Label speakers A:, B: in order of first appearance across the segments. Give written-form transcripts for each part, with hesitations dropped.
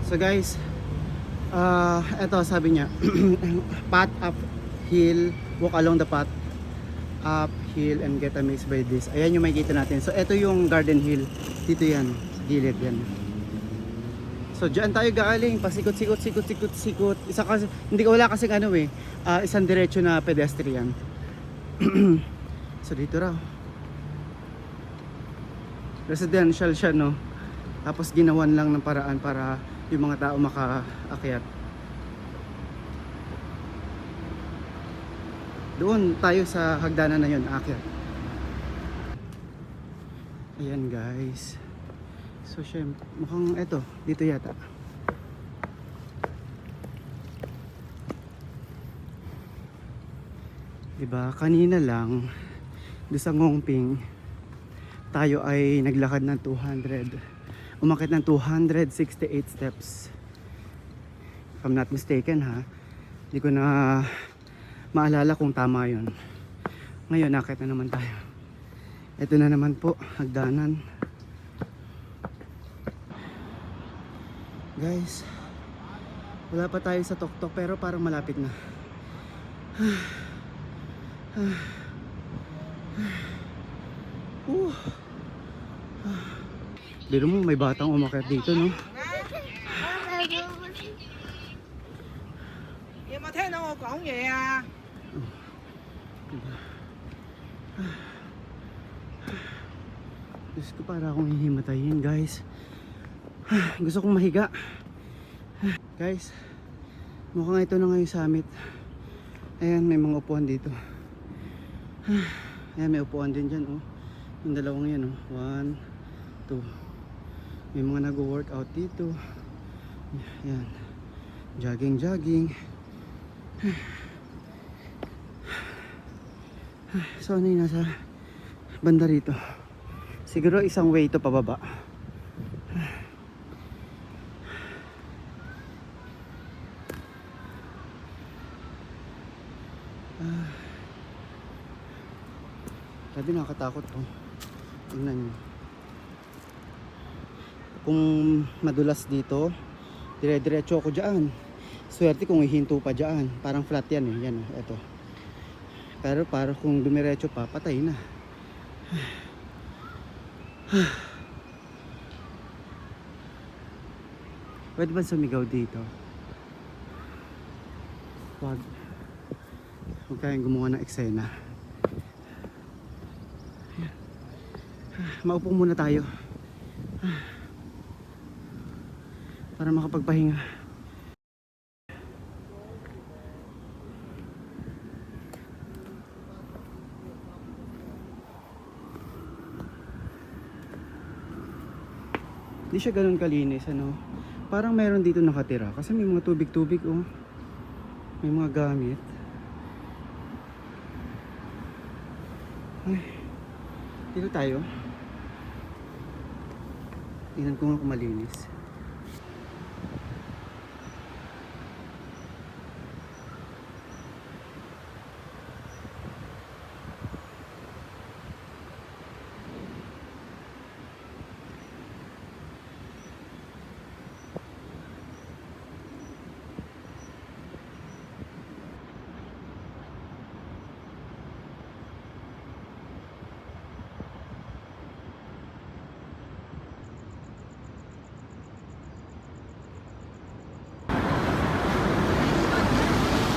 A: So guys, eto sabi niya, path up hill, walk along the path up hill and get amazed by this. Ayan yung makikita natin. So eto yung Garden Hill. Dito yan, sa gilid yan. So diyan tayo galing, pasikot-sikot. Isa kasi hindi ko wala kasi ano isang diretso na pedestrian. So dito raw. Residential siya, no. Tapos ginawan lang ng paraan para yung mga tao makaakyat. Doon tayo sa hagdanan na yun, aakyat. Ayan guys. So syempre, mukhang eto, dito yata. Diba, kanina lang doon sa Ngongping tayo ay naglakad ng 200, umakit ng 268 steps. If I'm not mistaken ha, hindi ko na maalala kung tama yon. Ngayon nakit na naman tayo. Ito na naman po, hagdanan. Guys, wala pa tayo sa tuktok pero parang malapit na. Biro mo, may batang umakyat dito, no?
B: 有冇聽到我講嘢啊？
A: Diyos ko, para akong hihimatayin, guys. Gusto kong mahiga. Guys, mukhang ito na nga yung summit. Ayan, may mga upuan dito. Ayan, may upuan din dyan, oh. Yung dalawang yan, oh. 1, 2. May mga nag-workout dito. Ayan. Jogging. So, ano yung nasa banda rito? Siguro isang way ito pababa. Sabi nakakatakot to. Tingnan nyo. Kung madulas dito, dire-diretso ako dyan. Swerte kung ihinto pa dyan. Parang flat yan eh. Yan, ito. Pero para kung dumiretso pa, patay na. Pwede ba sumigaw dito? Huwag kayong gumawa ng eksena. Maupo muna tayo para makapagpahinga. Hindi siya ganun kalinis, ano. Parang meron dito nakatira kasi may mga tubig-tubig, oh. May mga gamit. Ay, dito tayo. Tingnan ko nga kung malinis.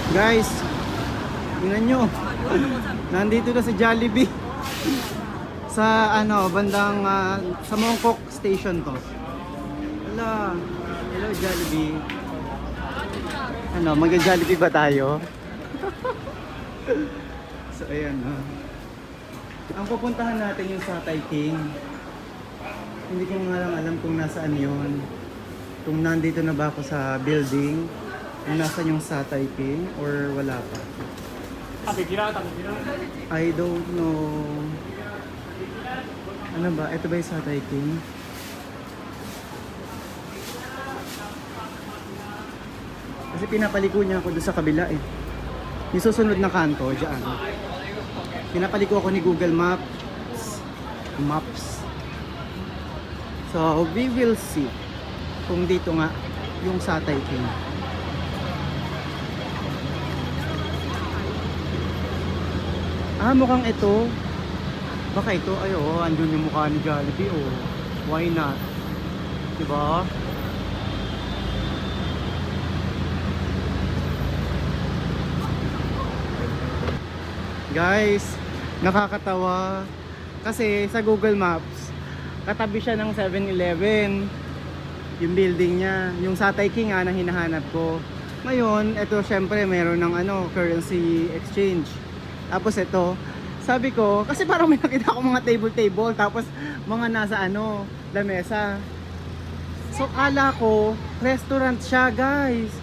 A: Guys, tingnan nyo. Nandito na sa Jollibee. Sa ano, bandang sa Mongkok station to. Hello. Hello Jollibee. Ano, mag-Jollibee ba tayo? So ayan, ang pupuntahan natin yung Satay King. Hindi ko nga lang alam kung nasaan yun. Kung nandito na ba ako sa building, kung nasaan yung Satay King or wala pa. I don't know. Ano ba? Ito ba yung Satay King? Kasi pinapaliko niya ako doon sa kabila eh. Yung susunod na kanto, dyan. Pinapaliko ako ni Google Maps. So, we will see kung dito nga yung Satay King. Mukhang ito. Baka ito, ay oh, andun yung mukha ni Jollibee, oh. Why not? Diba? Guys, nakakatawa. Kasi sa Google Maps, katabi siya ng 7-Eleven. Yung building niya. Yung Satay King na hinahanap ko. Ngayon, ito syempre meron ng currency exchange. Tapos ito, sabi ko, kasi parang may nakita ko mga table, tapos mga nasa lamesa. So kala ko, restaurant siya guys.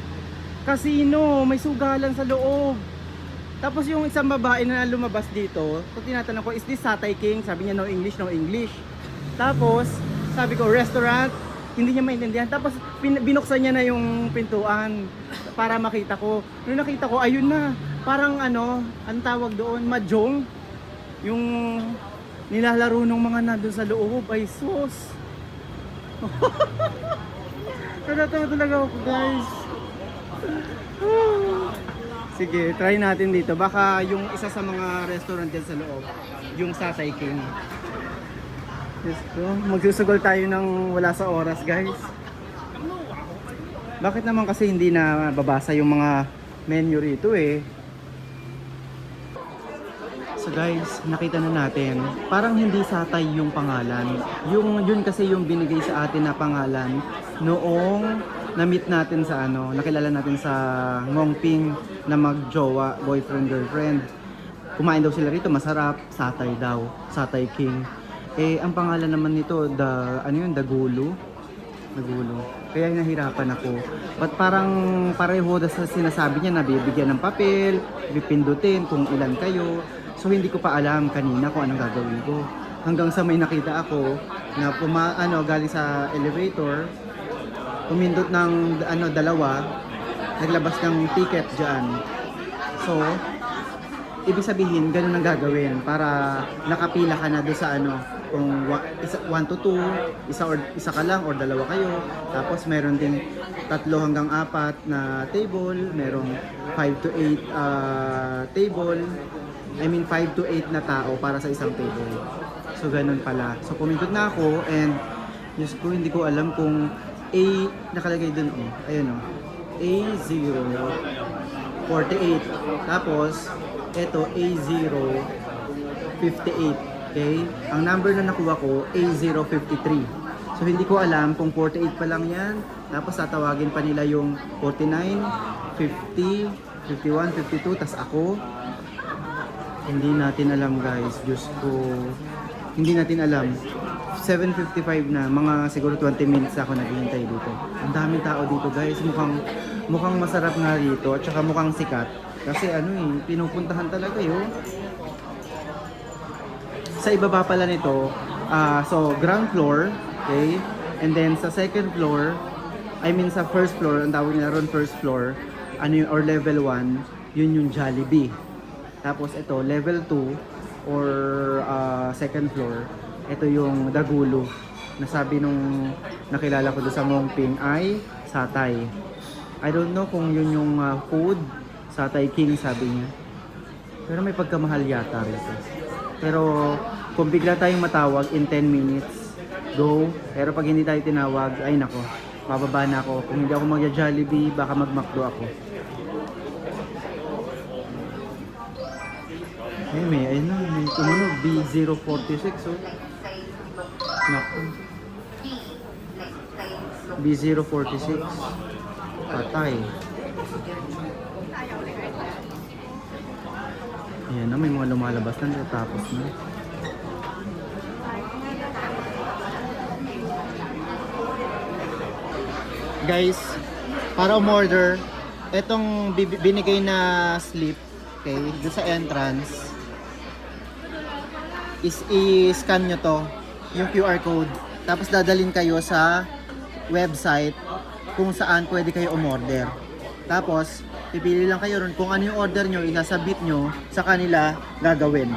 A: Casino, may sugalan sa loob. Tapos yung isang babae na lumabas dito, so tinatanong ko, is this Satay King? Sabi niya, no English, no English. Tapos, sabi ko, restaurant, hindi niya maintindihan. Tapos, binuksan niya na yung pintuan para makita ko. Nung nakita ko, ayun na, parang ang tawag doon, mahjong. Yung nilalaro ng mga nandun sa loob ay sus. Natatawa talaga ako guys. Sige, try natin dito. Baka yung isa sa mga restaurant dyan sa loob, yung Satay King. Yes, magsusugol tayo ng wala sa oras guys. Bakit naman kasi hindi na babasa yung mga menu rito eh? So guys, nakita na natin, parang hindi Satay yung pangalan. Yun kasi yung binigay sa atin na pangalan noong na-meet natin sa nakilala natin sa Ngongping na magjowa, boyfriend, girlfriend. Kumain daw sila rito, masarap, Satay daw, Satay King. Eh, ang pangalan naman nito, Dagulo. Dagulo. Kaya nahirapan ako. But parang pareho sa sinasabi niya na bibigyan ng papel, pipindutin kung ilan kayo. So hindi ko pa alam kanina kung anong gagawin ko. Hanggang sa may nakita ako na galing sa elevator, pumindot ng dalawa, naglabas ng ticket diyan. So ibig sabihin ganun ang gagawin para nakapila ka na doon sa kung 1 to 2, isa ka lang or dalawa kayo. Tapos meron din 3 hanggang 4 na table, merong 5 to 8 table. 5 to 8 na tao para sa isang table. So ganun pala. So pumindot na ako and Diyos ko, hindi ko alam kung A nakalagay dun ayun A048. Tapos eto A058. Okay? Ang number na nakuha ko A053. So hindi ko alam kung 48 pa lang yan. Tapos tatawagin pa nila yung 49, 50, 51, 52 tas ako. Hindi natin alam guys, Diyos ko. Hindi natin alam. 7:55 na, mga siguro 20 minutes ako naghihintay dito. Ang daming tao dito guys, mukhang masarap nga dito at saka mukhang sikat. Kasi pinupuntahan talaga yun. Sa ibaba pala nito, so ground floor, okay? And then sa second floor, sa first floor, ang tawag nila ron first floor, or level 1, yun yung Jollibee. Tapos ito, level 2 or second floor, ito yung Dagulo. Nasabi nung nakilala ko doon sa Ngongping ay Satay. I don't know kung yun yung food, Satay King sabi niya. Pero may pagkamahal yata rito. Pero kung bigla tayong matawag in 10 minutes, go. Pero pag hindi tayo tinawag, ay nako, bababa na ako. Kung hindi ako magja-Jollibee, baka mag-McDo ako. May tumunog B046 Naku. B046 patay. Ayan na, may mga lumalabas na natapos na. Guys, para umorder, etong binigay na slip, okay, doon sa entrance, i-scan nyo to, yung QR code. Tapos dadalhin kayo sa website kung saan pwede kayo umorder. Tapos, pipili lang kayo ron kung ano yung order nyo, isasabit nyo sa kanila gagawin.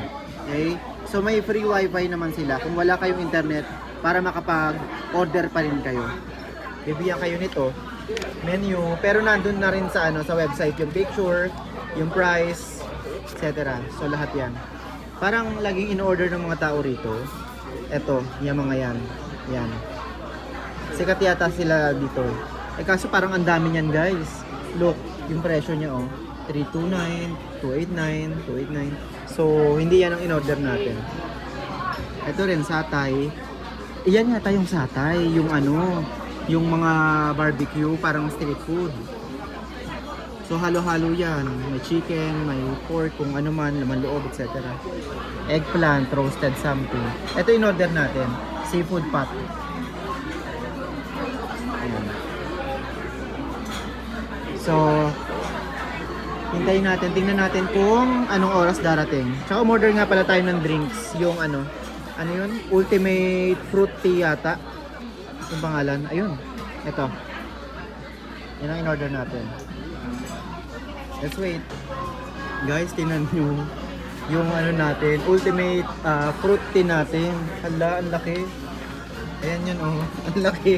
A: Okay? So may free wifi naman sila kung wala kayong internet para makapag-order pa rin kayo. bibigyan kayo nito, menu, pero nandun na rin sa sa website yung picture, yung price, etc. So lahat yan. Parang laging in-order ng mga tao rito. Eto, yung mga yan. Yan. Sikat yata sila dito. Kaso parang ang dami niyan guys. Look, yung presyo niya 329, 289, 289. So, hindi yan ang in-order natin. Ito rin, satay. Iyan yata yung satay, yung yung mga barbecue, parang street food. So, halo-halo yan. May chicken, may pork, kung ano man, laman loob, etc. Eggplant, roasted something. Ito in-order natin, seafood pot. Ayan. So, hintayin natin, tingnan natin kung anong oras darating. Tsaka umorder nga pala tayo ng drinks, yung ano yun? Ultimate fruit tea yata. Yung pangalan, ayun. Ito. Yan ang in-order natin. Let's wait. Guys, tingnan nyo yung natin, ultimate fruit tea natin. Hala, ang laki. Ayan yun ang laki.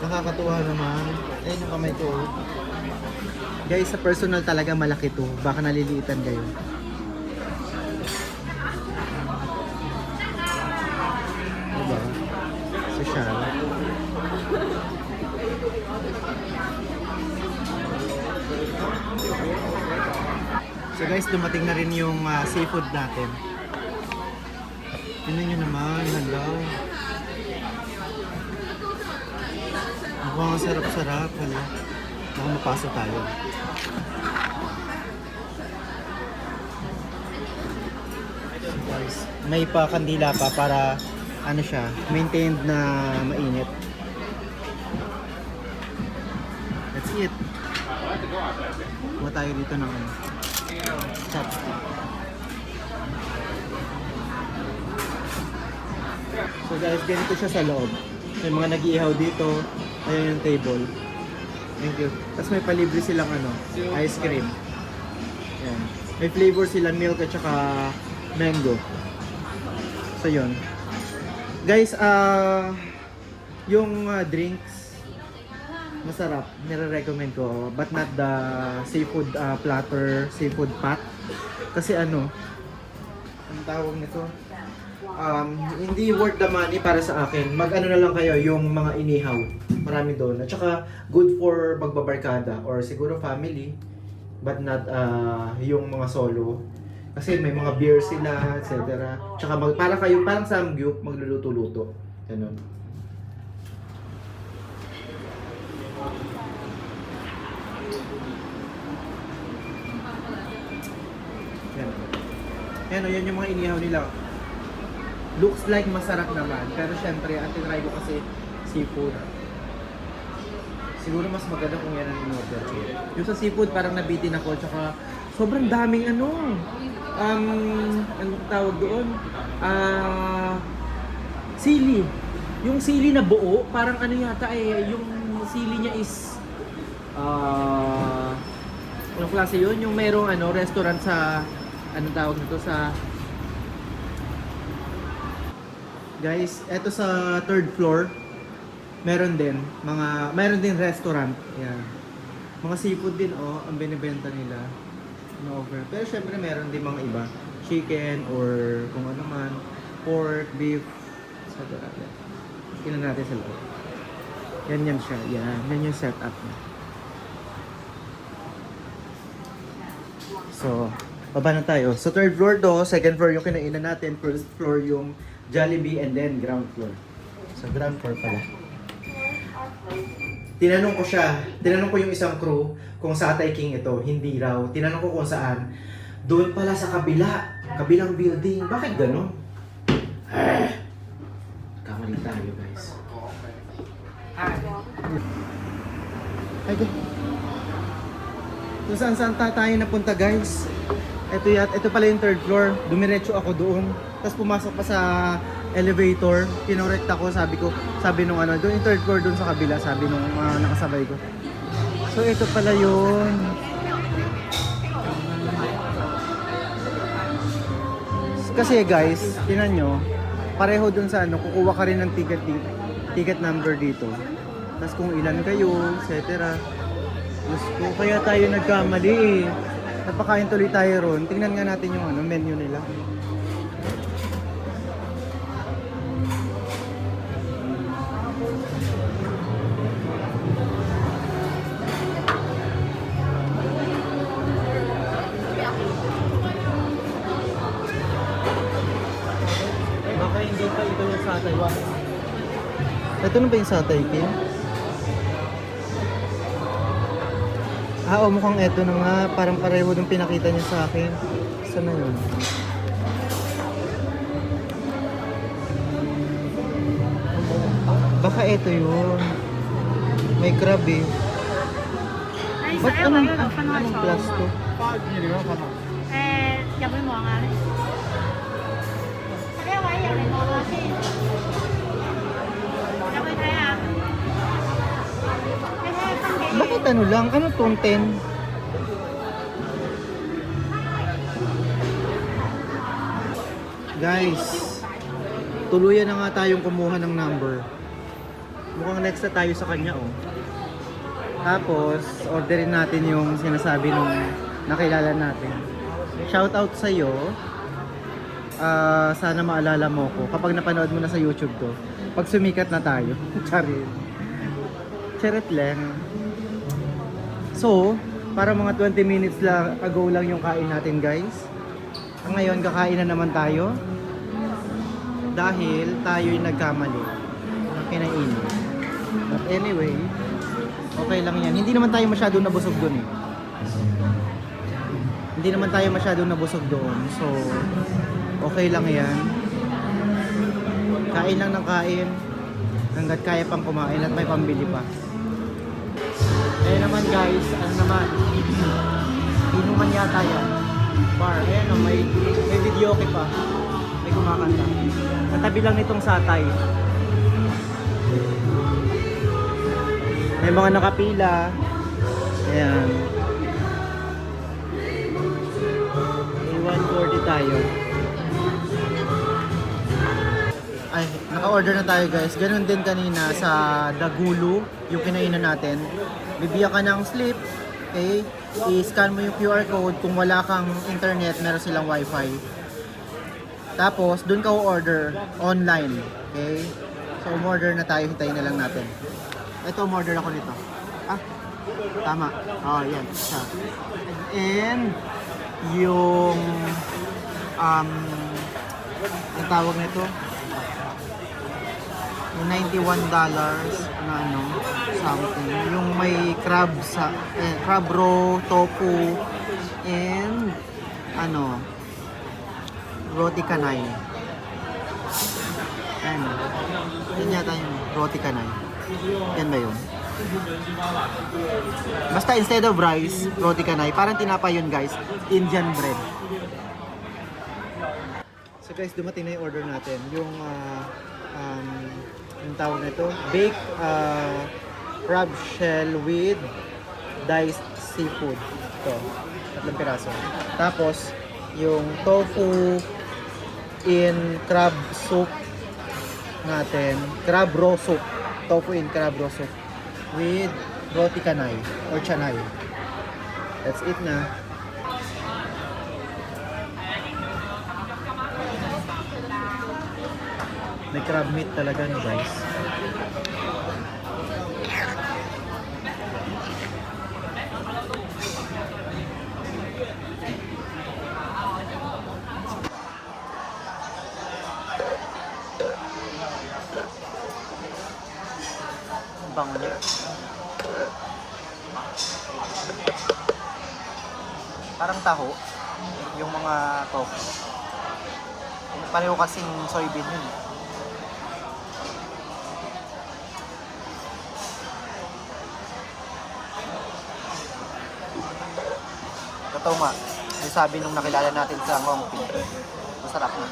A: Nakakatuwa naman. Ayun yung kamay ko. Guys, sa personal talaga malaki to. Baka naliliitan kayo. Diba? Social. So guys, dumating na rin yung seafood natin. Tingnan nyo naman, hala. Mukhang sarap-sarap, hala. Baka mapasok tayo. So guys, may pa kandila pa para siya, maintained na mainit. That's it. Kuha tayo dito ng chat. So guys, ganito siya sa loob. May mga nag-iihaw dito. Ayan yung table. Thank you. Tapos may palibre silang ice cream. Ayan. May flavor sila, milk at saka mango. So yun. Guys, yung drinks masarap, nire-recommend ko, but not the seafood platter, seafood pot. Kasi anong tawag nito? Hindi worth the money para sa akin. Mag-ano na lang kayo, yung mga inihaw. Marami doon. At saka good for magbabarkada or siguro family, but not yung mga solo. Kasi may mga beer sila, etc. Tsaka para kayo, parang samgyup, magluluto-luto. Ganun. Yan yung mga inihaw nila. Looks like masarap naman, pero syempre, ang tinry ko kasi seafood. Siguro mas maganda kung yan ang in-order ko. Yung sa seafood, parang nabitin ako, tsaka sobrang daming anong tawag doon? Sili. Yung sili na buo, parang yata yung sili niya is anong klase yun? Yung merong restaurant sa anong tawag nito sa guys, eto sa third floor meron din restaurant. Yan. Mga seafood din ang binibenta nila. Over. Pero syempre meron din mga iba. Chicken or kung ano man, pork, beef, etc. Tingnan natin sa loob. Yan siya. Yan yung setup niya. So, baba na tayo. So third floor to, second floor yung kinainan natin, first floor yung Jollibee, and then ground floor. So ground floor pala. Tinanong ko yung isang crew kung sa Atay King ito, hindi raw. Tinanong ko kung saan. Doon pala sa kabilang building. Bakit gano'n? Kamali tayo guys. So saan tayo napunta guys? Ito pala yung third floor. Dumiretso ako doon. Tapos pumasok pa sa elevator. Kinorekt ako, sabi nung doon yung third floor doon sa kabila, sabi nung nakasabay ko. So ito pala yun. Kasi guys, tingnan nyo, pareho doon sa kukuha ka rin ng ticket dito. ticket number dito. Tapos kung ilan kayo, etc. Diyos ko, kaya tayo nagkamali eh. Napakain tuloy tayo ron. Tingnan nga natin yung menu nila. Baka hindi pa ito yung satay. Ito na ba yung satay, Kim? Mukhang ito na nga. Parang pareho nung pinakita niya sa akin. Saan na yun? Baka ito yun. May crab eh. Ba't anong plus to?
C: 入去望下咧。呢一位入嚟望下先，入去睇下。你睇下分幾遠？
A: Bakit ano lang? Ano tong 10? Guys, tuluyan na nga tayong kumuha ng number. Mukhang next na tayo sa kanya oh. Tapos, orderin natin yung sinasabi nung nakilala natin. Shout out sa iyo. Sana maalala mo ko kapag napanood mo na sa YouTube to. Pag sumikat na tayo. Charit. Charit lang. So, para mga 20 minutes lang ago lang yung kain natin, guys. Ngayon, kakain na naman tayo. Dahil tayo'y nagkamali ng kinainin. But anyway, okay lang yan. Hindi naman tayo masyadong nabusog doon eh. Hindi naman tayo masyadong nabusog doon. So, okay lang yan. Kain lang ng kain. Hanggat kaya pang kumain at may pambili pa. Ayan naman guys, ano naman, inuman yata yan. Bar, ayan o, may video okay pa. May kumakanta. Katabi lang nitong satay. May mga nakapila. Ayan. May 140 tayo. Ay, naka-order na tayo guys. Ganun din kanina sa Dagulu, yung kinainan natin. Bibigyan ka ng slip, okay? I-scan mo yung QR code. Kung wala kang internet, meron silang wifi. Tapos, dun ka order online, okay? So, umorder na tayo. Hintayin na lang natin. Ito, umorder ako nito. Tama. Oh, yan. Isa. And, yung ang tawag nito, yung $91 na something. Yung may crab sa crab roe, tofu, and roti canai. Yan yata yung roti canai. Yan ba yun? Basta instead of rice, roti canai. Parang tinapay yun guys. Indian bread. So guys, dumating na yung order natin. Yung tawag na ito, baked crab shell with diced seafood. Ito, 3 piraso. Tapos, yung tofu in crab soup natin, crab roe soup. Tofu in crab roe soup with roti canai or chanai. That's it na. May crab meat talaga no guys. Bango niya. Parang taho yung mga tofu. Pareho kasing soybean yun. Totoo nga, yung sabi nung nakilala natin sa Ngongpi, masarap na.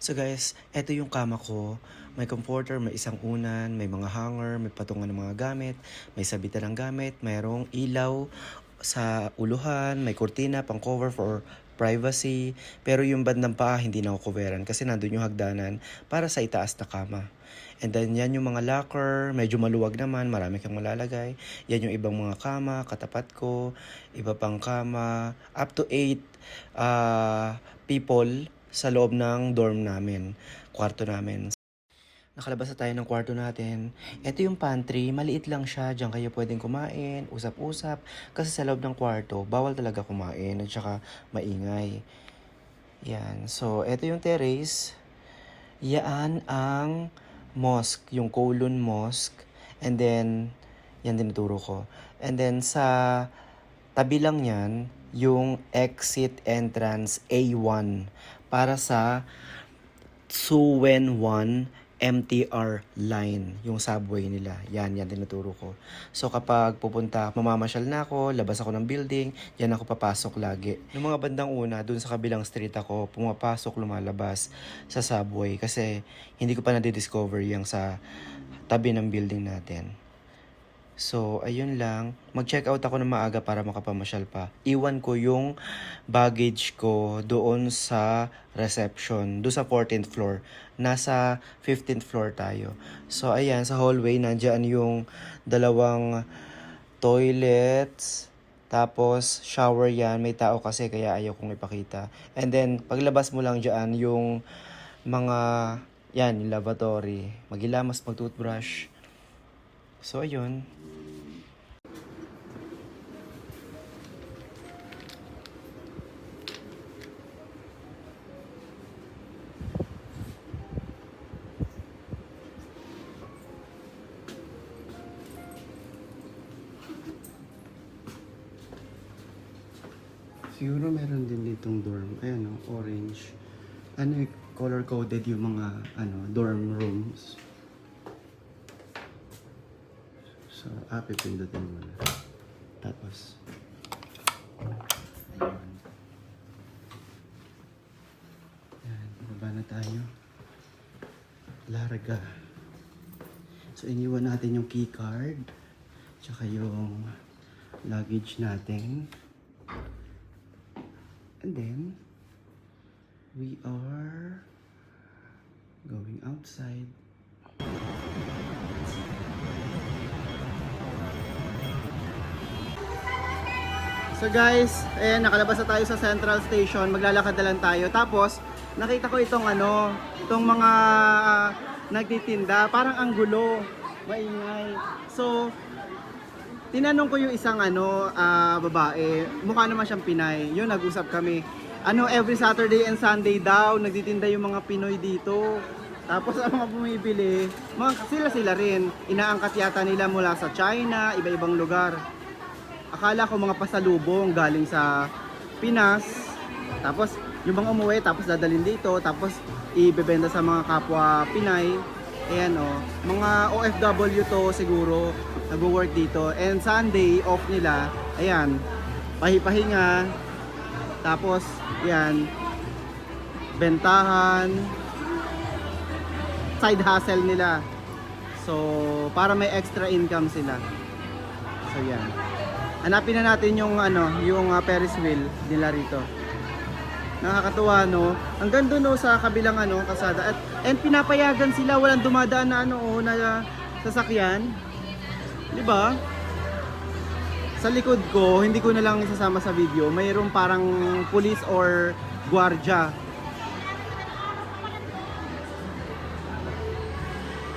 D: So guys, eto yung kama ko. May comforter, may isang unan, may mga hanger, may patungan ng mga gamit, may sabitan ng gamit, mayroong ilaw sa uluhan, may kurtina, pang cover for privacy. Pero yung bandang paa, hindi na ako coveran kasi nandun yung hagdanan para sa itaas na kama. And then yan yung mga locker, medyo maluwag naman, marami kang malalagay. Yan yung ibang mga kama, katapat ko, iba pang kama, up to 8 people sa loob ng dorm namin, kwarto namin. Nakalabas na tayo ng kwarto natin. Ito yung pantry, maliit lang siya. Diyan kayo pwedeng kumain, usap-usap. Kasi sa loob ng kwarto, bawal talaga kumain at saka maingay. Yan. So, ito yung terrace. Yan ang mosque, yung Kowloon Mosque. And then, yan din ituro ko. And then, sa tabi lang yan, yung exit entrance A1 para sa Suwen 1 MTR line, yung subway nila. Yan tinuturo ko. So kapag pupunta, mamamasyal na ako, labas ako ng building, yan ako papasok lagi. Noong mga bandang una, dun sa kabilang street ako, pumapasok, lumalabas sa subway kasi hindi ko pa na-discover yung sa tabi ng building natin. So, ayun lang. Mag-check out ako ng maaga para makapamasyal pa. Iwan ko yung baggage ko doon sa reception, doon sa 14th floor. Nasa 15th floor tayo. So, ayan, sa hallway, nandyan yung dalawang toilets. Tapos, shower yan. May tao kasi, kaya ayaw kong ipakita. And then, paglabas mo lang dyan, yung mga, yan, yung lavatory. Maghilamas, mag-toothbrush. So, ayun.
A: Siguro meron din ditong dorm. Ayan o, orange. Ano yung color-coded yung mga dorm rooms. So, pipindutin mo na. Tapos, ayun. Ayan, baba na tayo. Larga. So, iniwan natin yung key card. Tsaka yung luggage natin. And then, we are going outside. So guys, ayan, nakalabas na tayo sa Central Station. Maglalakad na lang tayo. Tapos, nakita ko itong itong mga nagtitinda. Parang ang gulo, maingay. So, tinanong ko yung isang babae. Mukha naman siyang Pinay. Yun, nag-usap kami. Every Saturday and Sunday daw, nagtitinda yung mga Pinoy dito. Tapos ang mga bumibili, sila rin. Inaangkat yata nila mula sa China, iba-ibang lugar. Akala ko mga pasalubong galing sa Pinas. Tapos yung mga umuwi, tapos dadalhin dito, tapos ibebenta sa mga kapwa Pinay. Ayan mga OFW to siguro, nag-work dito. And Sunday off nila, ayan, pahipahinga. Tapos, ayan, bentahan, side hustle nila. So, para may extra income sila. So, yan. Hanapin na natin yung Ferris wheel nila rito. Nakakatuwa, no? Hanggang doon sa kabilang kasada. And pinapayagan sila, walang dumadaan na na sasakyan. 'Di ba? Sa likod ko, hindi ko na lang isasama sa video, mayroong parang police or gwardiya.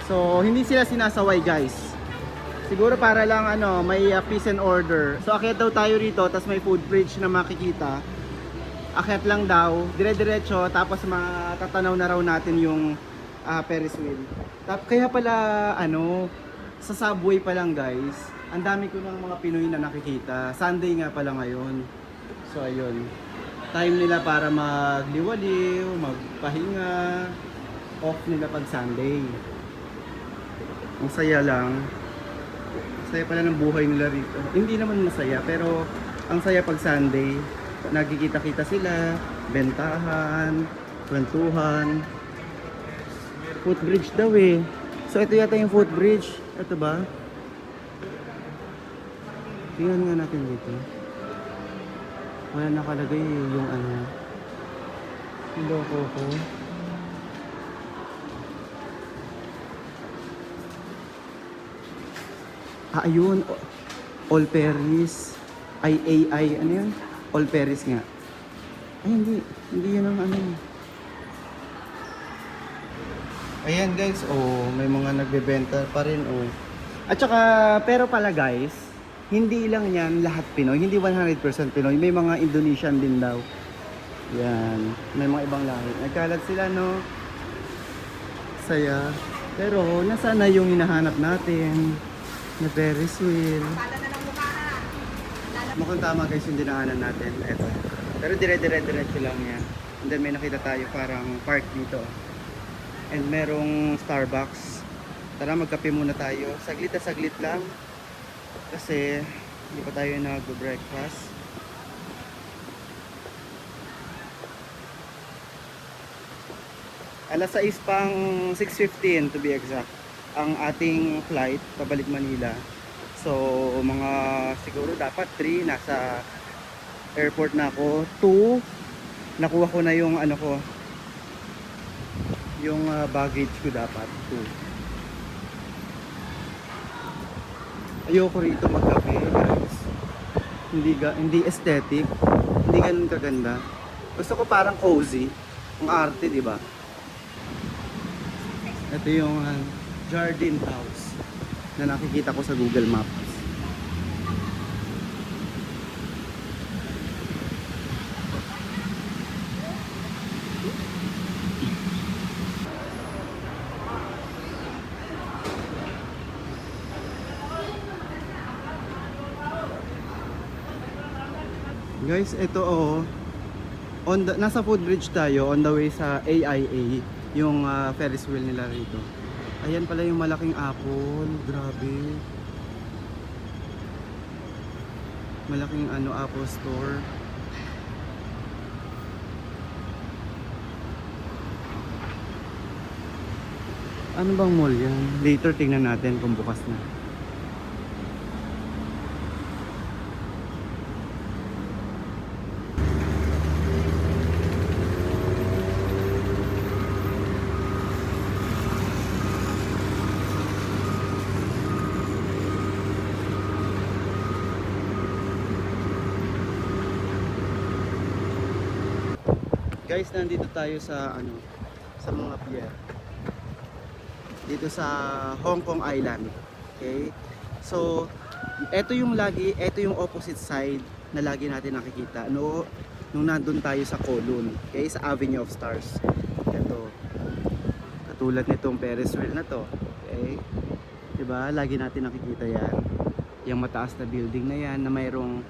A: So, hindi sila sinasaway, guys. Siguro para lang may peace and order. So, akyat daw tayo rito, tapos may food bridge na makikita. Akyat lang daw, dire-diretso, tapos matatanaw na raw natin yung Ferris wheel. Kaya pala, sa subway pa lang, guys, ang dami ko ng mga Pinoy na nakikita. Sunday nga pala ngayon. So, ayun. Time nila para magliwaliw, magpahinga. Off nila pag Sunday. Ang saya lang. Saya pala ng buhay nila rito. Hindi naman masaya, pero ang saya pag Sunday. Nagkikita-kita sila, bentahan, kwentuhan. Footbridge daw eh. So ito yata yung footbridge. Ito ba? Tingnan nga natin dito. Wala nakalagay yung ano. Loko ko. Ayun. All Paris. IAI. Ano yun? All Paris nga. Ay, hindi. Hindi yun ang ano. Ayan guys, oh, may mga nagbebenta pa rin, oh. At saka, pero pala guys, hindi lang yan lahat Pinoy, hindi 100% Pinoy, may mga Indonesian din daw. Yan, may mga ibang lahi. Nagkalat sila, no? Saya. Pero, nasaan na yung hinahanap natin? Na Ferris wheel. Mukhang tama guys yung dinaanan natin. Eto. Pero dire-diretso lang yan. And then may nakita tayo parang park dito. And merong Starbucks. Tara magkape muna tayo. Saglit na saglit lang. Kasi hindi pa tayo nag-breakfast. Alas 6 pang 6:15 to be exact. Ang ating flight pabalik Manila. So mga siguro dapat 3 nasa airport na ako. 2 nakuha ko na yung ano ko, yung baggage ko dapat 2. Ayoko rito magkape guys. Hindi aesthetic, hindi ganun kaganda. Gusto ko parang cozy, ang arte, di ba? Ito yung Jardine House na nakikita ko sa Google Maps. Guys, ito oh, nasa footbridge tayo, on the way sa AIA, yung Ferris wheel nila rito. Ayan pala yung malaking apple, grabe. Malaking ano, Apple store. Ano bang mall yan? Later tingnan natin kung bukas na. Guys, nandito tayo sa ano, sa mga pier. Dito sa Hong Kong Island. Okay? So, ito yung opposite side na lagi natin nakikita. No, nung nandun tayo sa Kowloon, okay, sa Avenue of Stars. Ito. Katulad nitong Ferris wheel na to. Okay? 'Di ba? Lagi natin nakikita 'yan. Yung mataas na building na 'yan na mayroong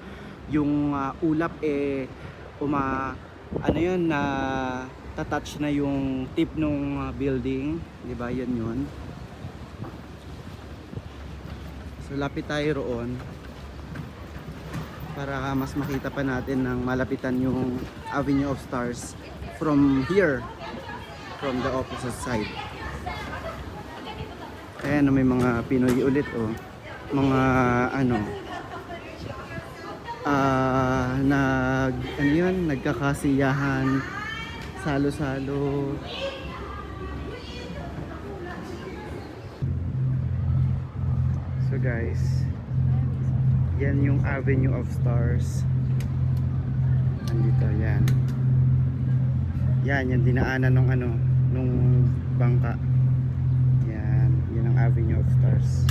A: yung ulap ano yun, na tatouch na yung tip nung building, di ba? Yan yun. So lapit tayo roon para mas makita pa natin ng malapitan yung Avenue of Stars from here, from the opposite side. Ayan, may mga Pinoy ulit, oh. Mga ano, nagkakasiyahan, salo-salo. So guys, yan yung Avenue of Stars. Nandito, yan. Yan, yung dinaanan ng ano, nung bangka. Yan, yan ang Avenue of Stars.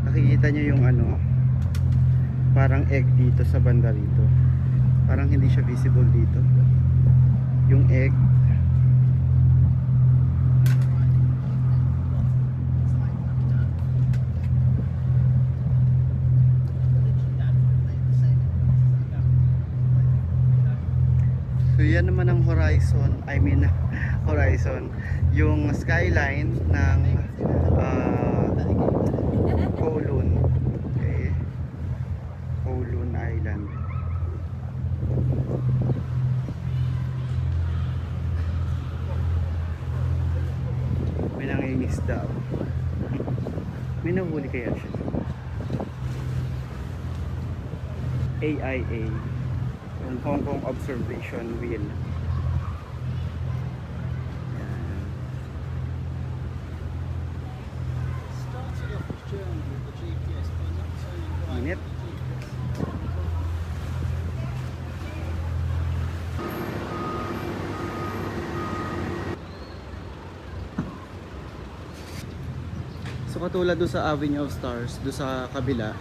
A: Nakikita nyo yung ano, parang egg dito sa banda rito. Parang hindi siya visible dito. Yung egg. So yan naman ang horizon. I mean, horizon. Yung skyline ng Kowloon. Okay. Kowloon Island. May nahuli kaya siya. AIA. Yung Hong Kong Observation Wheel. Yan. Init. So katulad doon sa Avenue of Stars, doon sa kabila,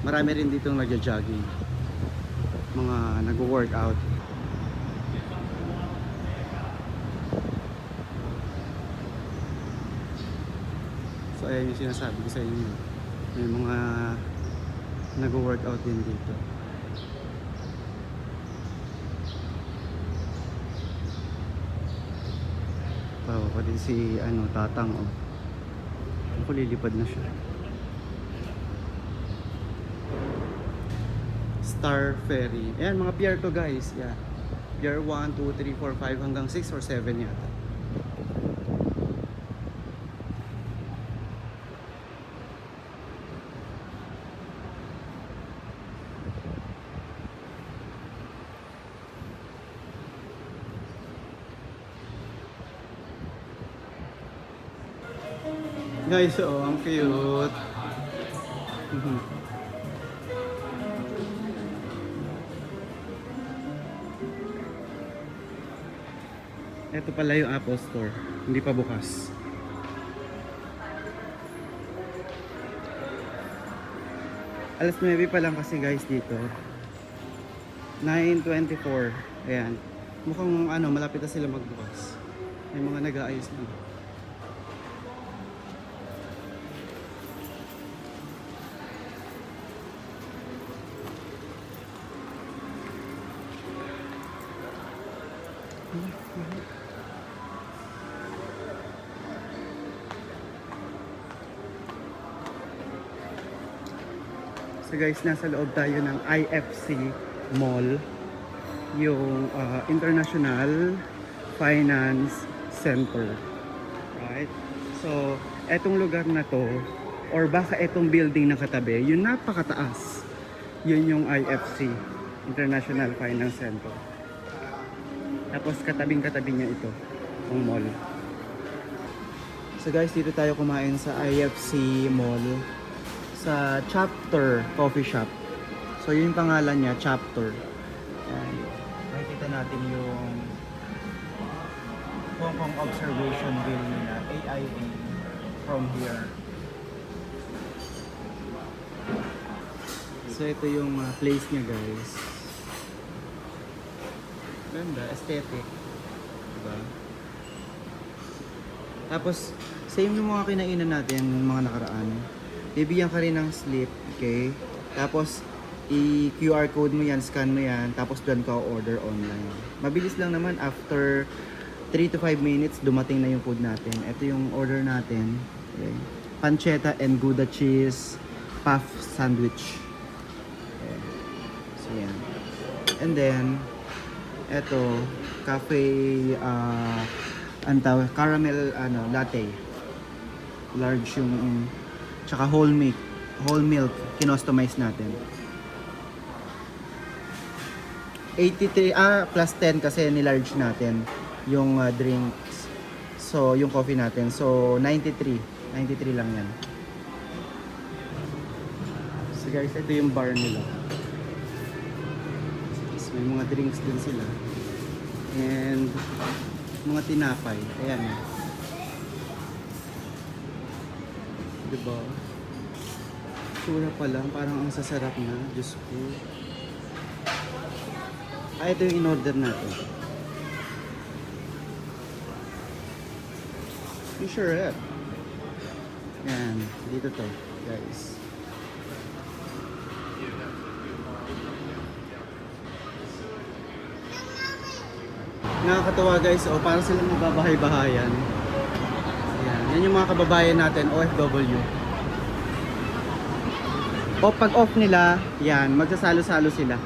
A: marami rin dito nagja-jogging. Mga nag-workout. So ayan yung sinasabi ko sa inyo. May mga nag-workout din dito. Bawa pa din si Tatang, oh. Ako lilipad na siya. Star Ferry. Ayan, mga pier to guys. Yeah. Pier 1, 2, 3, 4, 5 hanggang 6 or 7 yata. Guys, oh, ang cute. Ito pala yung Apple Store. Hindi pa bukas. Alas 9 pa lang kasi guys dito. 9:24. Ayan. Mukhang malapit na sila magbukas. May mga nag-aayos na. So guys, nasa loob tayo ng IFC Mall, yung International Finance Center. Right? So, etong lugar na to, or baka etong building na katabi, yung napakataas, yun yung IFC, International Finance Center. Tapos katabing-katabi niya ito, ang mall. So guys, dito tayo kumain sa IFC Mall sa Chapter Coffee Shop. So yun yung pangalan niya, Chapter. Ayan. Makikita natin yung Hong Kong Observation Wheel nila, AIA, from here. So ito yung place niya guys. Ganda, aesthetic. Diba? Tapos, same yung mga kinainan natin, mga nakaraan. Bibigyan ka rin ng slip, okay? Tapos, i-QR code mo yan, scan mo yan, tapos doon ka order online. Mabilis lang naman, after 3 to 5 minutes, dumating na yung food natin. Ito yung order natin. Okay. Pancetta and Gouda cheese puff sandwich. Okay. So, yan. And then, eto, cafe, caramel, latte. Large yung, tsaka whole milk, kinostomize natin. 83, plus 10 kasi ni-large natin yung drinks. So, yung coffee natin. So, 93 lang yan. So guys, ito yung bar nila. May mga drinks din sila. And mga tinapay. Ayan. Diba? Sura pa lang. Parang ang sasarap na. Diyos ko. Ito yung in-order natin. You sure it? Yan. Dito to. Guys. Nakakatawa guys, para silang magbabahay-bahayan. Ayan, yan yung mga kababayan natin, OFW. O pag off nila, yan, magsasalo-salo sila.